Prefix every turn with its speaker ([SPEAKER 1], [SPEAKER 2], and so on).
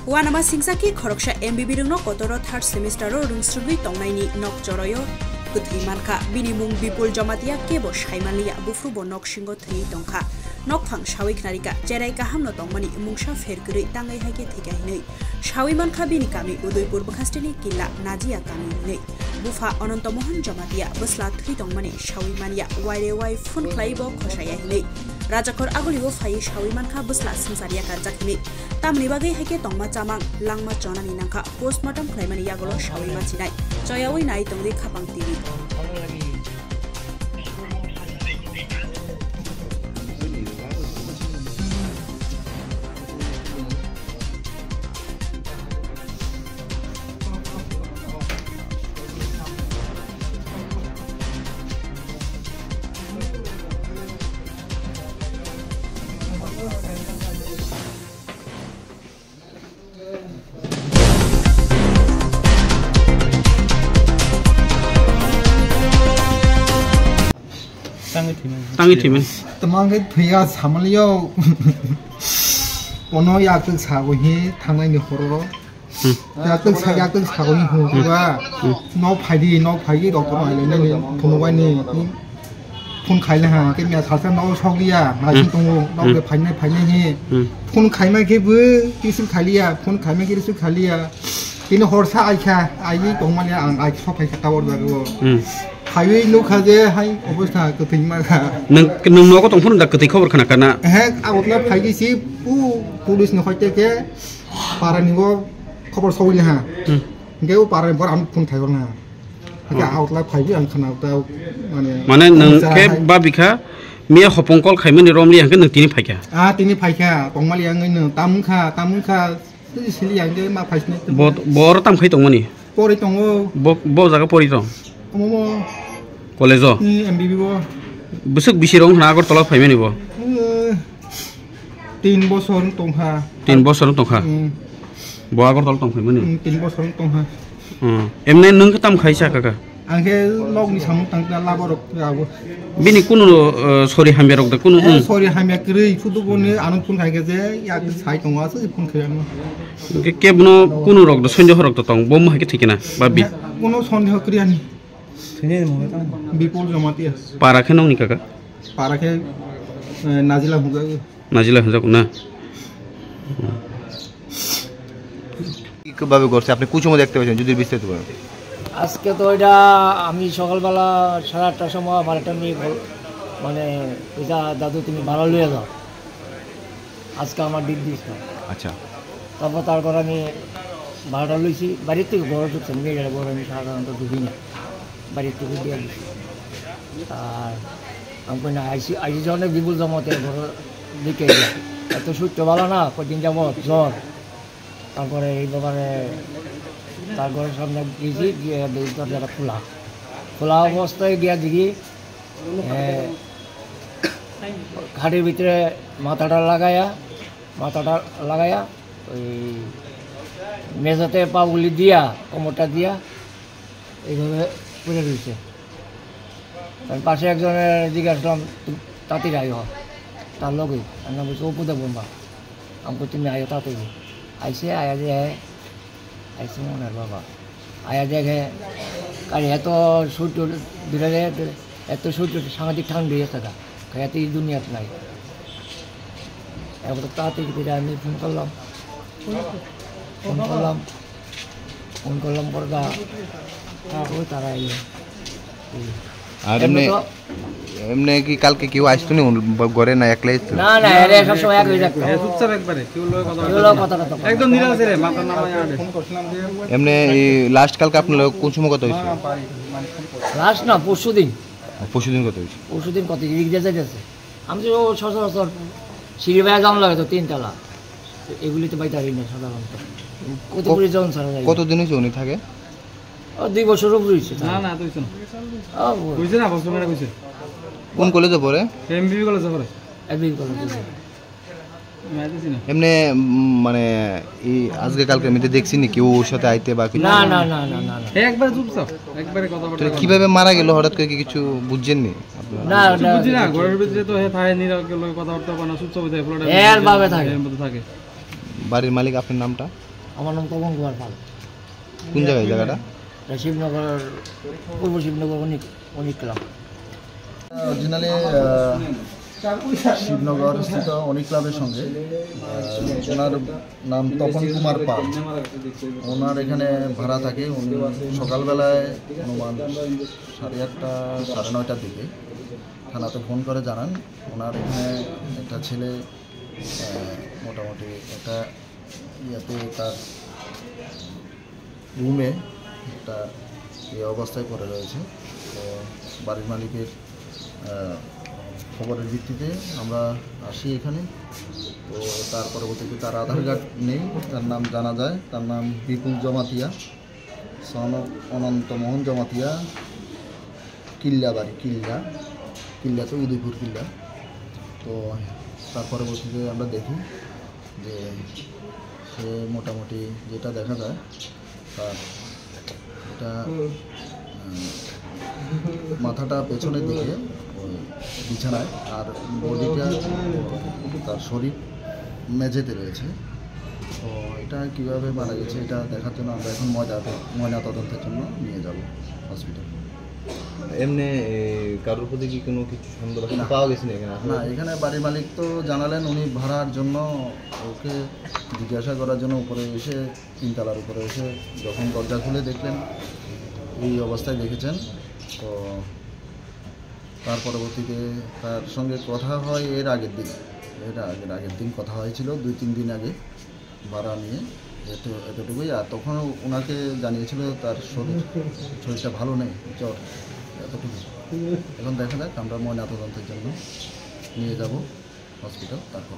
[SPEAKER 1] Wanama Singsaki Khoroksa MBB Rungno Kotoro 3rd semester Rungsrugui Tongnaini Nok Joroyo Kuthrimanka Binimung Bipul Jamatia Kebo Shaimalia Bufrubo Nok Shingo 3 Tongka Nok Phang Shawik Narika Jerai Kaham no Tongmani Mungsha Ferguri Tangai Hake Thikai Shawimanka Binikami Udoipur Bakastini Kila Najia Kami Bufa Anantomohan Jamatia Busla 3 Tongmani Shawimania Wai Fun Klaibo Khoshaya Rajakor Aguliwo Fai Shawimanka Busla Sinsaria Karjakini Tamni Bagai Hake Tongma Chamang Langma Jonani Nanka Postmortem Claimani Yagolo Shawiman Sinai Joyawi Nai Tongdi Kapang TV
[SPEAKER 2] Tangi timen.
[SPEAKER 3] Temang ke thuya samalio. Ono yak tuk sago hi thangai ni hororo. Yak tuk sago hi huwa. No phai doctor mai le ni phun wai ni phun khai la ha ke mya sa no chogia ma sin tong no ke phai ni hi phun khai ma ke bu ki sin khalia phun khai ma ke su khalia tin hor sa ai kha ai tong ma ya ang ai so phai ka wor ba go Hai nu khaje hai obostha keting ma kha
[SPEAKER 2] nung no ko tong phun da keting khobor khana kana
[SPEAKER 3] he outla phai si pulis no khoite ke parani go khobor sawil ha ngeu parani bor am phun thai na ka outla phai bi ang khana ta
[SPEAKER 2] mane nung ke babikha mia khopongkol khaimani romli hang nung tini phai ka
[SPEAKER 3] tini phai kha tongmali ang nung tam kha sili yang de ma phai ni
[SPEAKER 2] bor tam khai tongmani
[SPEAKER 3] pori tongo
[SPEAKER 2] bo jaga pori tong
[SPEAKER 3] momo
[SPEAKER 2] College
[SPEAKER 3] MBB bo
[SPEAKER 2] busuk bisirong na agor tolak phaimani bo
[SPEAKER 3] 3 বছর tongha
[SPEAKER 2] 3 বছর tongha bo agor tolak tong phaimani
[SPEAKER 3] 3 বছর tongha
[SPEAKER 2] emne nung tam khaisa kaka
[SPEAKER 3] angke log ni samung tang labor abo
[SPEAKER 2] bini kunu sori hamya rok da kunu
[SPEAKER 3] sori hamya krei fudu bone anun pun khai ge yak sai tongwa se pun khayano
[SPEAKER 2] ke bno kunu rok da sonjo rok da tong bom ha ke thikena ba bi
[SPEAKER 3] kono sonjo kriani Bipul Jamatia.
[SPEAKER 2] Parakhe nong ni kaka.
[SPEAKER 3] Parakhe Nazila Huga.
[SPEAKER 2] Nazila Huga kuna.
[SPEAKER 4] কিভাবে করছে আপনি কুচুমো দেখতে পাচ্ছেন যদি বিস্তারিত বলেন
[SPEAKER 5] আজকে তো এটা আমি সকালবেলা 8:30টার সময় বাড়িটা নিয়ে মানে এটা দাদু তুমি ভাড়া লইয়া যাও আজকে আমার ডিট দিস
[SPEAKER 4] আচ্ছা
[SPEAKER 5] তারপর আমি ভাড়াটা লইছি বাড়ির থেকে বড় ঢুকছে নিয়ে গেলে বড় আমি সাধারণত ঢুকি না বাড়ির থেকে দিয়ে দিচ্ছি আর আমি না আইসি জনে বিপুল জমাতে ঘর দিকে এত সূর্য ভালো না কদিন যাব জ্বর তারপরে এই ব্যাপারে তার ঘরের সামনে গিয়েছি গিয়ে দরজাটা খোলা অবস্থায় গিয়া দেখি খাটের ভিতরে মাথাটা লাগায়া ওই মেঝাতে পাগুলি দিয়া কোমরটা দিয়া এইভাবে পড়ে রয়েছে তার পাশে একজনের জিজ্ঞাসলাম তাঁতির আয় তার লোকই আমি বলছি অপুদে বোমা আমাকে তুমি আয়ো তাঁতির আইসে আয়া যে আইসে মনে বাবা আয়া দেখে কারণ এত সূর্য দূরে এত সূর্য সাংঘাতিক ঠান্ডা হয়ে থাকা এত এই দুনিয়াতে নাই এবার তাড়াতাড়ি করে আমি ফোন করলাম পরে তারা এলো
[SPEAKER 4] আর এমনি কি কালকে কেউ আসতো না ঘরে না একলাই
[SPEAKER 5] না এরা সব সময় এক হয়ে যাচ্ছে
[SPEAKER 2] চুপচাপ একবারে কেউ
[SPEAKER 5] কথা
[SPEAKER 2] একদম নিরাশে রে মাথা নামায় আড়ে
[SPEAKER 4] এমনি এই লাস্ট কালকে আপনার কোন সময় কথা হইছে
[SPEAKER 5] লাস্ট না পরশুদিন
[SPEAKER 4] কথা হইছে
[SPEAKER 5] পরশুদিন কত দিক দিয়ে যাইতেছে আমি তো সচরাচর সিঁড়ি বাইরে যাওয়া লাগে তো 3 তলা এগুলি তো বাইতে পারি না সাধারণত কত করে জন ছাড়া যায়
[SPEAKER 4] কতদিন হইছে উনি থাকে
[SPEAKER 5] 2 বছর উপরে হইছে
[SPEAKER 2] না তুইছ না কইছে না বছর মানে কইছে
[SPEAKER 4] কোন কলেজে পড়ে
[SPEAKER 2] এমবিবি কলেজে পড়ে
[SPEAKER 5] এমবিবি কলেজে
[SPEAKER 4] এমনি মানে এই আজকে কালকে আমি দেখছি নি কেউ ওর সাথে আইতে বা কিছু
[SPEAKER 5] না
[SPEAKER 2] একবার চুপচাপ একবারে কথা বলতে
[SPEAKER 4] কিভাবে মারা গেল হঠাৎ করে কিছু বুঝছেন নি
[SPEAKER 5] না
[SPEAKER 2] বুঝি না ঘরের ভিতরে তো হে থাকে নিরা কেউ কথা বলতে পারে না চুপচাপ থাকে ফ্লোরে
[SPEAKER 5] এর ভাবে থাকে
[SPEAKER 4] বাড়ির মালিক আপনার নামটা
[SPEAKER 5] আমার নাম তপন কুমার পাল।
[SPEAKER 4] কোন জায়গায় জায়গাটা?
[SPEAKER 5] শিবনগর, পূর্ব শিবনগর অনিক ক্লাব।
[SPEAKER 6] অরিজিনালি শিবনগর স্থিত অনিক ক্লাবের সঙ্গে ওনার নাম তপন কুমার পাল। ওনার এখানে ভাড়া থাকে। উনি সকালবেলায় অনুমান 8:30 9:30টার দিকে থানাতে ফোন করে জানান ওনার এখানে একটা ছেলে মোটামুটি একটা ইয়াতে তার রুমে একটা এই অবস্থায় পড়ে রয়েছে। তো বাড়ির মালিকের খবরের ভিত্তিতে আমরা আসি এখানে। তো তার পরবর্তীতে তার আধার কার্ড নেই, তার নাম জানা যায়। তার নাম বিপুল জমাতিয়া, সন অনন্ত মোহন জমাতিয়া, কিল্লা বাড়ি, কিল্লাতে উদয়পুর কিল্লা। তো তার পরবর্তীতে আমরা দেখি যে সে মোটামুটি যেটা দেখা যায় তার এটা মাথাটা পেছনের দিকে বিছানায়, আর বডিটা তার শরীর মেঝেতে রয়েছে। তো এটা কীভাবে মারা গেছে এটা দেখার জন্য আমরা এখন ময়না তদন্তের জন্য নিয়ে যাব হসপিটাল।
[SPEAKER 4] এমনি কারোর প্রতি কি কোনো কিছু সন্দেহ পাওয়া গেছে না এখানে?
[SPEAKER 6] না, এখানে বাড়ির মালিক তো জানালেন উনি ভাড়ার জন্য ওকে জিজ্ঞাসা করার জন্য উপরে এসে 3 তলার উপরে এসে যখন দরজা খুলে দেখলেন এই অবস্থায় দেখেছেন। তো তার পরবর্তীতে তার সঙ্গে কথা হয় এর আগের দিন কথা হয়েছিল, 2-3 দিন আগে ভাড়া নিয়ে এতটুকুই। আর তখন ওনাকে জানিয়েছিল তার শরীরটা ভালো নেই, জ্বর, এতটুকু। এখন দেখা যাক, আমরা ময়না তদন্তের জন্য নিয়ে যাব হসপিটাল, তারপর